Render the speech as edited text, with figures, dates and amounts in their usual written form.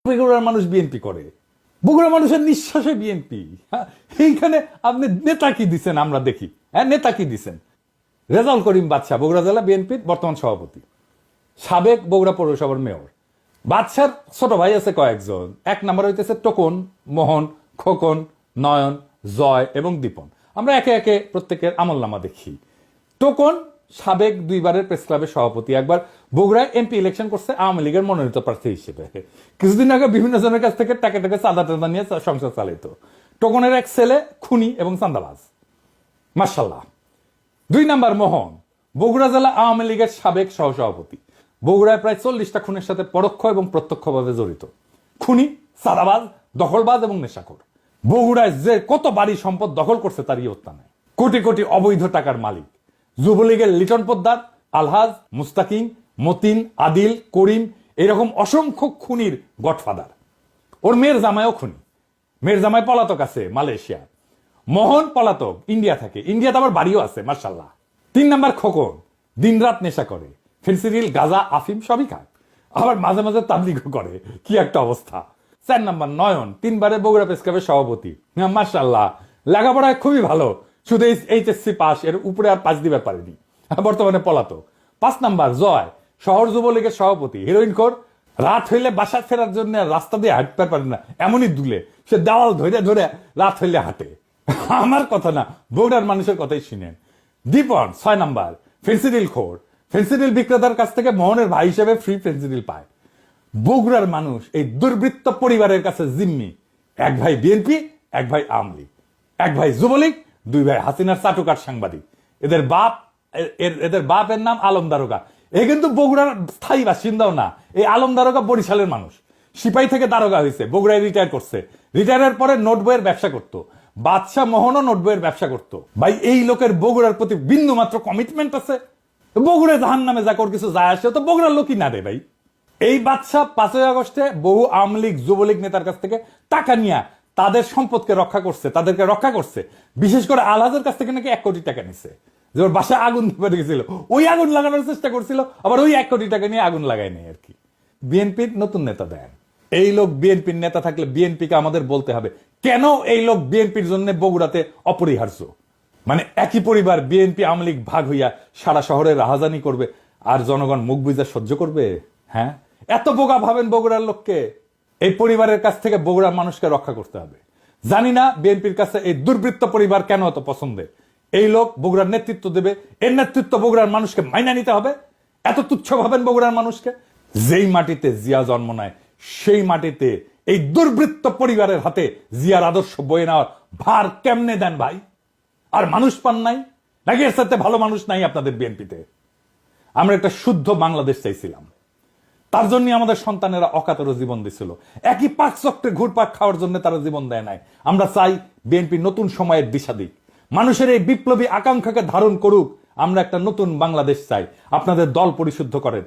বগুড়ার মানুষ বিএনপি করে, বগুড়ার মানুষের নিঃশ্বাসে বিএনপি। এইখানে আপনি নেতা কি দিচ্ছেন আমরা দেখি। হ্যাঁ, নেতা কি দিচ্ছেন? রেজাউল করিম বাদশা বগুড়া জেলা বিএনপির বর্তমান সভাপতি, সাবেক বগুড়া পৌরসভার মেয়র। বাদশার ছোট ভাই আছে কয়েকজন। এক নাম্বার হইতেছে টোকন, মোহন, খোকন, নয়ন, জয় এবং দীপন। আমরা একে একে প্রত্যেকের আমলনামা দেখি। টোকন সাবেক দুইবারের প্রেস ক্লাবের সভাপতি, একবার বগুড়ায় এমপি ইলেকশন করছে আওয়ামী লীগের মনোনীত প্রার্থী হিসেবে। কিছুদিন আগে বিভিন্ন জনের কাছ থেকে টাকা টাকা চাঁদা টাদা নিয়ে সংসার চালিত। টোকনের এক ছেলে খুনি এবং চাঁদাবাজ, মার্শাল্লাহ। দুই নাম্বার মোহন, বগুড়া জেলা আওয়ামী লীগের সাবেক সহসভাপতি, বগুড়ায় প্রায় 40টা খুনের সাথে পরোক্ষ এবং প্রত্যক্ষভাবে জড়িত। খুনি, চাঁদাবাজ, দখলবাজ এবং নেশাখোর। বগুড়ায় যে কত বাড়ি সম্পদ দখল করছে তার ইয়ত্তা নেই। কোটি কোটি অবৈধ টাকার মালিক। যুবলীগের লিটন পোদ্দার, আলহাজ, মুস্তাকিম, মতিন, আদিল, করিম, এরকম অসংখ্য খুনির গডফাদার। ওর মেয়ের জামাইও খুনি। মেয়ের জামাই পলাতক আছে মালয়েশিয়া। মোহন পলাতক, ইন্ডিয়া থাকে। ইন্ডিয়াতে আবার বাড়িও আছে, মার্শাল্লাহ। 3 নাম্বার খোকন, দিনরাত নেশা করে, ফেন্সিডিল, গাঁজা, আফিম সবই খায়, আবার মাঝে মাঝে তাবলিগও করে। কি একটা অবস্থা। 4 নাম্বার নয়ন, 3বারের বগুড়া প্রেস ক্লাবের সভাপতি, মার্শাল্লাহ। লেখাপড়ায় খুবই ভালো, শুধু এইচএসসি পাস, এর উপরে আর পাস দিতে পারেনি, বর্তমানে পলাতক। 5 নাম্বার জয়, শহর যুবলীগের সভাপতি, হিরোইন খোর। রাত হইলে বাসা ফেরার জন্য রাস্তা দিয়ে হাঁটতে পারে না, এমনই দুলে সে দেওয়াল ধরে ধরে রাত হইলে হাঁটে। আমার কথা না, বগুড়ার মানুষের কথাই শুনেন। দীপন 6 নাম্বার, ফেন্সিডিল খোর। ফেন্সিডিল বিক্রেতার কাছ থেকে মোহনের ভাই হিসেবে ফ্রি ফেন্সিডিল পায়। বগুড়ার মানুষ এই দুর্বৃত্ত পরিবারের কাছে জিম্মি। এক ভাই বিএনপি, এক ভাই আওয়ামী লীগ, এক ভাই যুবলীগ, 2 ভাই হাসিনার চাটুকার সাংবাদিক। এদের বাপের নাম আলম দারোগা। এ কিন্তু বগুড়ার স্থায়ী বাসিন্দাও না। এই আলম দারোগা বরিশালের মানুষ, সিপাহী থেকে দারোগা হয়েছে, বগুড়ায় রিটায়ার করছে। রিটায়ারের পরে নোট বইয়ের ব্যবসা করতো। বাদশাহ মোহনও নোট বইয়ের ব্যবসা করতো। ভাই এই লোকের বগুড়ার প্রতি বিন্দু মাত্র কমিটমেন্ট আছে? বগুড়া জাহান নামে যা কর কিছু যায় আসে, তো বগুড়ার লোকই না রে ভাই। এই বাদশাহ 5ই আগস্টে বহু আওয়ামী লীগ যুবলীগ নেতার কাছ থেকে টাকা নিয়ে তাদের সম্পদকে রক্ষা করছে, তাদেরকে রক্ষা করছে। বিশেষ করে আলহাজের কাছ থেকে নাকি 1 কোটি টাকা নিছে। যে ওর বাসায় আগুন ধরে গেছিল, ওই আগুন লাগানোর চেষ্টা করছিল, আবার ওই 1 কোটি টাকা নিয়ে আগুন লাগায় নেই আর কি। বিএনপির নতুন নেতা দেন। এই লোক বিএনপির নেতা থাকলে বিএনপিকে আমাদের বলতে হবে কেন এই লোক বিএনপির জন্য বগুড়াতে অপরিহার্য। মানে একই পরিবার বিএনপি আওয়ামী লীগ ভাগ হইয়া সারা শহরে রাহাজানি করবে, আর জনগণ মুখ বুঝা সহ্য করবে? হ্যাঁ, এত বোকা ভাবেন বগুড়ার লোককে? এই পরিবারের কাছ থেকে বগুড়ার মানুষকে রক্ষা করতে হবে। জানি না বিএনপির কাছে এই দুর্বৃত্ত পরিবার কেন এত পছন্দের। এই লোক বগুড়ার নেতৃত্ব দেবে, এর নেতৃত্ব বগুড়ার মানুষকে মাইনা নিতে হবে। এত তুচ্ছ ভাবেন বগুড়ার মানুষকে? যেই মাটিতে জিয়া জন্ম নেয় সেই মাটিতে এই দুর্বৃত্ত পরিবারের হাতে জিয়ার আদর্শ বয়ে নেওয়ার ভার কেমনে দেন ভাই? আর মানুষ পান নাই নাকি? এর সাথে ভালো মানুষ নাই আপনাদের বিএনপিতে? আমরা একটা শুদ্ধ বাংলাদেশ চাইছিলাম, তার জন্য আমাদের সন্তানেরা অকাতরে জীবন দিছিল। একই পাক চক্রে ঘুরপাক খাওয়ার জন্য তারা জীবন দেয় নাই। আমরা চাই বিএনপি নতুন সময়ের দিশা দিক, মানুষের এই বিপ্লবী আকাঙ্ক্ষাকে ধারণ করুক। আমরা একটা নতুন বাংলাদেশ চাই। আপনাদের দল পরিশুদ্ধ করেন।